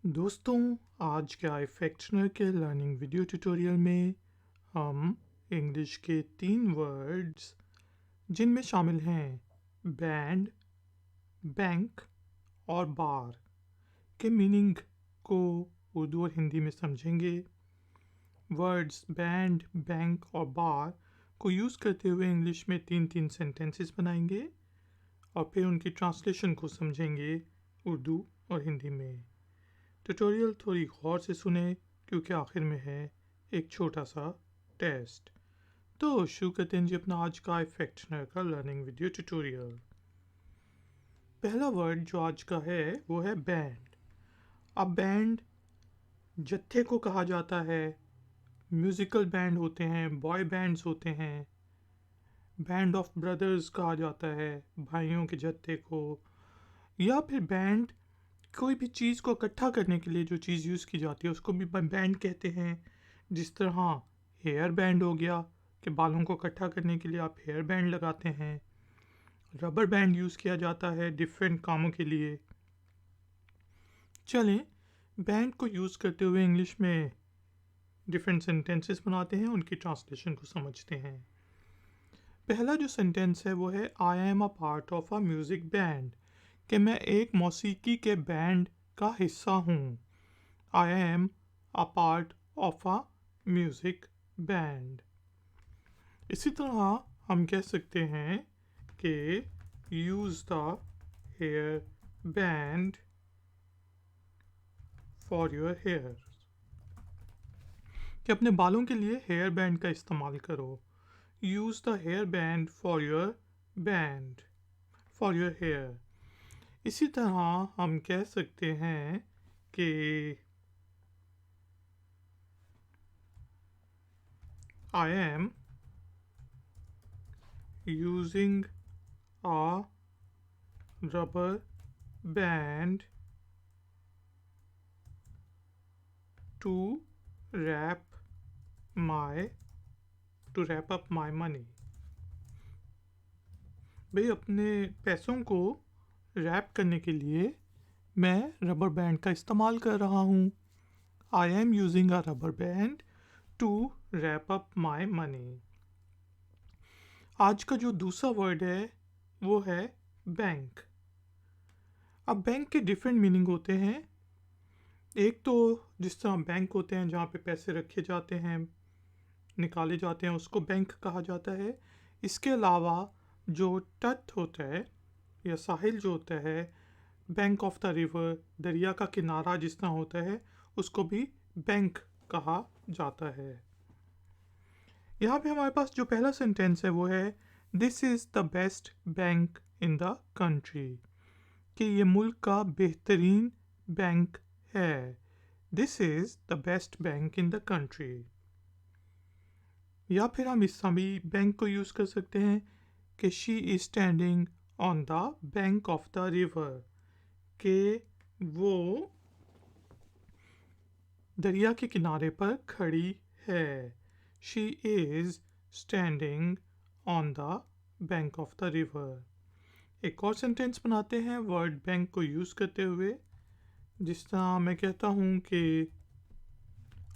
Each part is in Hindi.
दोस्तों, आज के iFactioner के लर्निंग वीडियो ट्यूटोरियल में हम इंग्लिश के 3 वर्ड्स जिनमें शामिल हैं बैंड, बैंक और बार के मीनिंग को उर्दू और हिंदी में समझेंगे। वर्ड्स बैंड, बैंक और बार को यूज़ करते हुए इंग्लिश में 3-3 सेंटेंसेस बनाएंगे और फिर उनकी ट्रांसलेशन को समझेंगे उर्दू और हिंदी में। ट्यूटोरियल थोड़ी गौर से सुने क्योंकि आखिर में है एक छोटा सा टेस्ट। तो शुरू करते हैं जी अपना आज का iFactioner का लर्निंग वीडियो ट्यूटोरियल। पहला वर्ड जो आज का है वो है बैंड। अब बैंड जत्थे को कहा जाता है। म्यूजिकल बैंड होते हैं, बॉय बैंड्स होते हैं, बैंड ऑफ ब्रदर्स कहा जाता है भाइयों के जत्थे को, या फिर बैंड कोई भी चीज़ को इकट्ठा करने के लिए जो चीज़ यूज़ की जाती है उसको भी बैंड कहते हैं। जिस तरह हेयर बैंड हो गया कि बालों को इकट्ठा करने के लिए आप हेयर बैंड लगाते हैं। रबर बैंड यूज़ किया जाता है डिफरेंट कामों के लिए। चलें बैंड को यूज़ करते हुए इंग्लिश में डिफरेंट सेंटेंसेस बनाते हैं, उनकी ट्रांसलेशन को समझते हैं। पहला जो सेंटेंस है वो है I am a part of a music band, कि मैं एक मौसीकी के बैंड का हिस्सा हूँ। I am a part of a music band. इसी तरह हम कह सकते हैं कि use the hair band for your hair, कि अपने बालों के लिए हेयर बैंड का इस्तेमाल करो। Use the hair band for your hair. इसी तरह हम कह सकते हैं कि I am using a rubber band to wrap up my money। भाई अपने पैसों को रैप करने के लिए मैं रबर बैंड का इस्तेमाल कर रहा हूँ। I am using a rubber band to wrap up my money। आज का जो दूसरा वर्ड है वो है बैंक। अब बैंक के डिफरेंट मीनिंग होते हैं। एक तो जिस तरह बैंक होते हैं जहाँ पे पैसे रखे जाते हैं, निकाले जाते हैं, उसको बैंक कहा जाता है। इसके अलावा जो तट होता है या साहिल जो होता है, बैंक ऑफ द रिवर, दरिया का किनारा जिस तरह होता है, उसको भी बैंक कहा जाता है। यहाँ पे हमारे पास जो पहला सेंटेंस है वो है this is the best bank in the country, कि ये मुल्क का बेहतरीन बैंक है। This is the best bank in the country. या फिर हम इस समय बैंक को यूज़ कर सकते हैं कि she is standing on the bank of the river, कि वो दरिया के किनारे पर खड़ी है। She is standing on the bank of the river. एक और सेंटेंस बनाते हैं वर्ड बैंक को यूज़ करते हुए। जिस तरह मैं कहता हूँ कि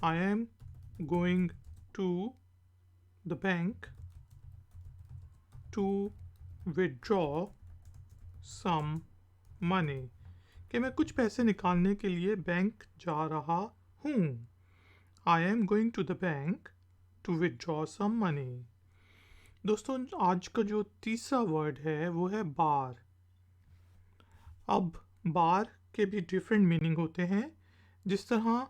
I am going to the bank to withdraw some money, कि मैं कुछ पैसे निकालने के लिए बैंक जा रहा हूँ। I am going to the bank to withdraw some money. दोस्तों, आज का जो तीसरा वर्ड है वो है बार। अब बार के भी डिफरेंट मीनिंग होते हैं। जिस तरह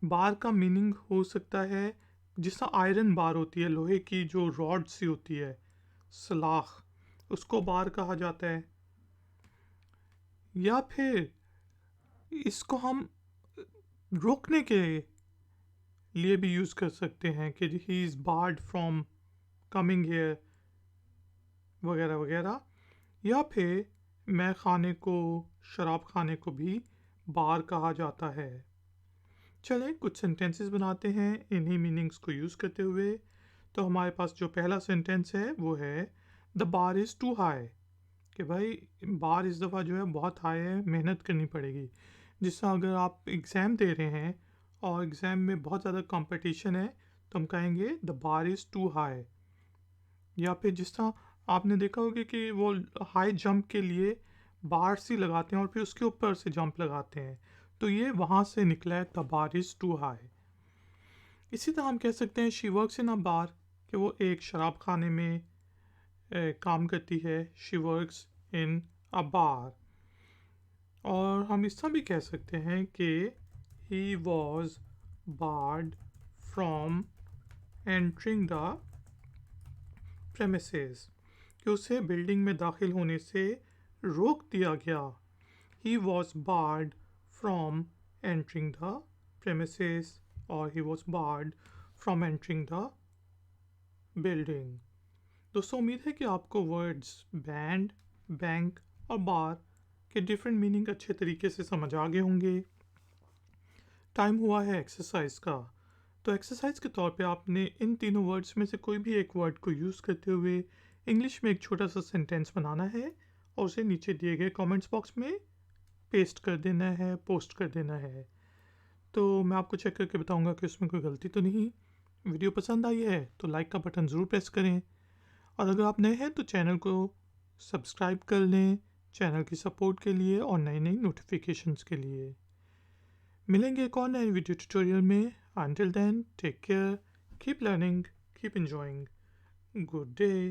बार का मीनिंग हो सकता है, जिस तरह आयरन बार होती है, लोहे की जो रॉड सी होती है, सलाख, उसको बार कहा जाता है। या फिर इसको हम रोकने के लिए भी यूज़ कर सकते हैं कि he is board from coming here वगैरह वगैरह। या फिर मैं खाने को, शराब खाने को भी बार कहा जाता है। चलें कुछ सेंटेंसेस बनाते हैं इन्हीं मीनिंग्स को यूज़ करते हुए। तो हमारे पास जो पहला सेंटेंस है वो है the bar is too high, कि भाई बार इस दफ़ा जो है बहुत हाई है, मेहनत करनी पड़ेगी। जिस तरह अगर आप एग्ज़ाम दे रहे हैं और एग्ज़ाम में बहुत ज़्यादा कंपटीशन है, तो हम कहेंगे the bar is too high. या फिर जिस तरह आपने देखा होगा कि वो हाई जंप के लिए बार सी लगाते हैं और फिर उसके ऊपर से जंप लगाते हैं, तो ये वहाँ से निकला है the bar is too high. इसी तरह हम कह सकते हैं शी वर्क्स इन अ बार, कि वो एक शराब खाने में काम करती है। शी वर्क्स इन अ बार। और हम इस तरह भी कह सकते हैं कि ही was barred from entering the premises, कि उसे बिल्डिंग में दाखिल होने से रोक दिया गया। He was barred from entering the premises, और he was barred from entering the building. दोस्तों, उम्मीद है कि आपको वर्ड्स बैंड, बैंक और बार के डिफरेंट मीनिंग अच्छे तरीके से समझ आ गए होंगे। टाइम हुआ है एक्सरसाइज का। तो एक्सरसाइज के तौर पे आपने इन तीनों वर्ड्स में से कोई भी एक वर्ड को यूज़ करते हुए इंग्लिश में एक छोटा सा सेंटेंस बनाना है और उसे नीचे दिए गए कमेंट्स बॉक्स में पेस्ट कर देना है, पोस्ट कर देना है। तो मैं आपको चेक करके बताऊंगा कि उसमें कोई गलती तो नहीं। वीडियो पसंद आई है तो लाइक का बटन ज़रूर प्रेस करें, और अगर आप नए हैं तो चैनल को सब्सक्राइब कर लें, चैनल की सपोर्ट के लिए और नई नई नोटिफिकेशंस के लिए। मिलेंगे एक और नए वीडियो ट्यूटोरियल में। Until then, take care, keep learning, keep enjoying. Good day.